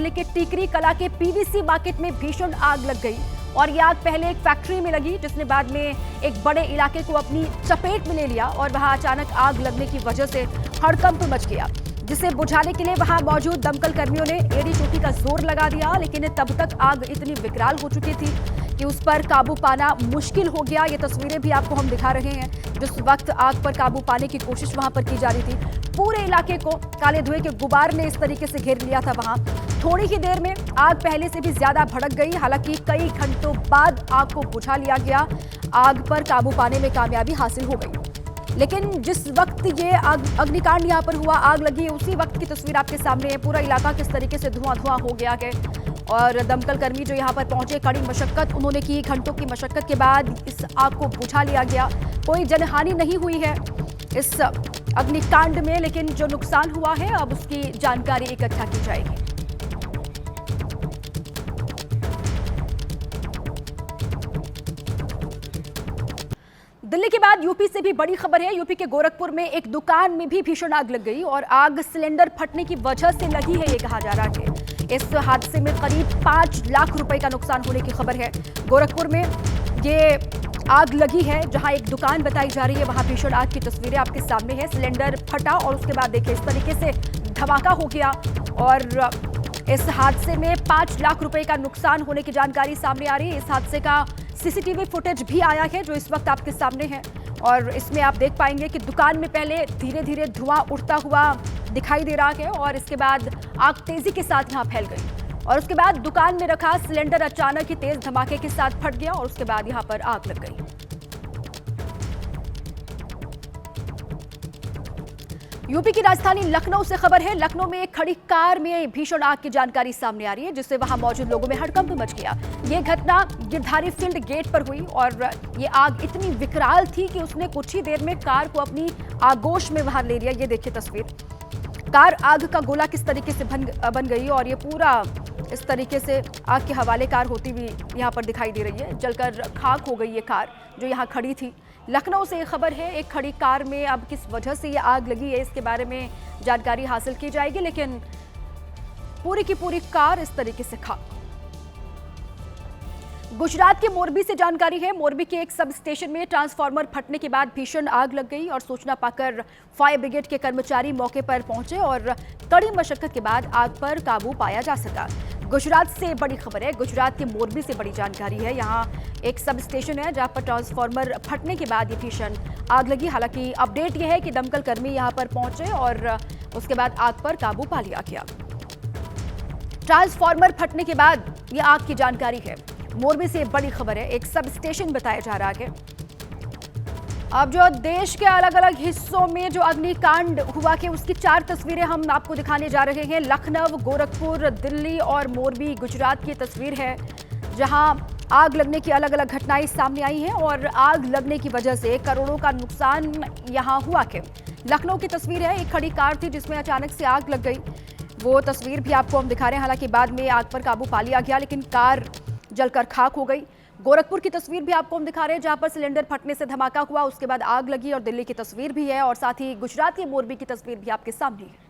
दिल्ली के टीकरी कला के पीवीसी मार्केट में भीषण आग लग गई और ये आग पहले एक फैक्ट्री में लगी, जिसने बाद में एक बड़े इलाके को अपनी चपेट में ले लिया और वहां अचानक आग लगने की वजह से हड़कंप मच गया, जिसे बुझाने के लिए वहां मौजूद दमकल कर्मियों ने एड़ी चोटी का जोर लगा दिया, लेकिन तब तक आग इतनी विकराल हो चुकी थी कि उस पर काबू पाना मुश्किल हो गया। ये तस्वीरें भी आपको हम दिखा रहे हैं जिस वक्त आग पर काबू पाने की कोशिश वहां पर की जा रही थी। पूरे इलाके को काले धुएं के गुबार ने इस तरीके से घेर लिया था। वहां थोड़ी ही देर में आग पहले से भी ज्यादा भड़क गई, हालांकि कई घंटों बाद आग को बुझा लिया गया। आग पर काबू पाने में कामयाबी हासिल हो गई, लेकिन जिस वक्त ये अग्निकांड यहाँ पर हुआ, आग लगी, उसी वक्त की तस्वीर आपके सामने है। पूरा इलाका किस तरीके से धुआं हो गया है और दमकल कर्मी जो यहाँ पर पहुंचे, कड़ी मशक्कत उन्होंने की। घंटों की मशक्कत के बाद इस आग को बुझा लिया गया। कोई जनहानि नहीं हुई है इस अग्निकांड में, लेकिन जो नुकसान हुआ है अब उसकी जानकारी इकट्ठा की जाएगी। दिल्ली के बाद यूपी से भी बड़ी खबर है। यूपी के गोरखपुर में एक दुकान में भी भीषण आग लग गई और आग सिलेंडर फटने की वजह से लगी है, ये कहा जा रहा है। इस हादसे में करीब 5 लाख रुपए का नुकसान होने की खबर है। गोरखपुर में ये आग लगी है जहां एक दुकान बताई जा रही है, वहां भीषण आग की तस्वीरें आपके सामने है। सिलेंडर फटा और उसके बाद देखिए इस तरीके से धमाका हो गया और इस हादसे में 5 लाख रुपए का नुकसान होने की जानकारी सामने आ रही है। इस हादसे का सीसीटीवी फुटेज भी आया है जो इस वक्त आपके सामने है और इसमें आप देख पाएंगे कि दुकान में पहले धीरे धीरे धुआं उठता हुआ दिखाई दे रहा है और इसके बाद आग तेजी के साथ यहां फैल गई और उसके बाद दुकान में रखा सिलेंडर अचानक ही तेज धमाके के साथ फट गया और उसके बाद यहां पर आग लग गई। यूपी की राजधानी लखनऊ से खबर है। लखनऊ में एक खड़ी कार में भीषण आग की जानकारी सामने आ रही है, जिससे वहां मौजूद लोगों में हड़कंप मच गया। ये घटना गिरधारी फील्ड गेट पर हुई और ये आग इतनी विकराल थी कि उसने कुछ ही देर में कार को अपनी आगोश में बाहर ले लिया। ये देखिए तस्वीर, कार आग का गोला किस तरीके से बन गई और ये पूरा इस तरीके से आग के हवाले कार होती हुई यहाँ पर दिखाई दे रही है। जलकर खाक हो गई ये कार जो यहाँ खड़ी थी। लखनऊ से ये खबर है, एक खड़ी कार में अब किस वजह से ये आग लगी है इसके बारे में जानकारी हासिल की जाएगी, लेकिन पूरी की पूरी कार इस तरीके से खाक। गुजरात के मोरबी से जानकारी है। मोरबी के एक सब स्टेशन में ट्रांसफार्मर फटने के बाद भीषण आग लग गई और सूचना पाकर फायर ब्रिगेड के कर्मचारी मौके पर पहुंचे और कड़ी मशक्कत के बाद आग पर काबू पाया जा सका। गुजरात से बड़ी खबर है, गुजरात के मोरबी से बड़ी जानकारी है। यहाँ एक सब स्टेशन है जहां पर ट्रांसफार्मर फटने के बाद ये भीषण आग लगी। हालांकि अपडेट यह है कि दमकल कर्मी यहां पर पहुंचे और उसके बाद आग पर काबू पा लिया गया। ट्रांसफार्मर फटने के बाद ये आग की जानकारी है। मोरबी से बड़ी खबर है, एक सब स्टेशन बताया जा रहा है। अब जो देश के अलग अलग हिस्सों में जो अग्निकांड हुआ कि उसकी 4 तस्वीरें हम आपको दिखाने जा रहे हैं। लखनऊ, गोरखपुर, दिल्ली और मोरबी गुजरात की तस्वीर है जहां आग लगने की अलग अलग घटनाएं सामने आई हैं और आग लगने की वजह से करोड़ों का नुकसान यहां हुआ है। लखनऊ की तस्वीर है, एक खड़ी कार थी जिसमें अचानक से आग लग गई। वो तस्वीर भी आपको हम दिखा रहे हैं। हालांकि बाद में आग पर काबू पा लिया गया, लेकिन कार जलकर खाक हो गई। गोरखपुर की तस्वीर भी आपको हम दिखा रहे हैं जहां पर सिलेंडर फटने से धमाका हुआ, उसके बाद आग लगी और दिल्ली की तस्वीर भी है और साथ ही गुजरात के मोरबी की तस्वीर भी आपके सामने है।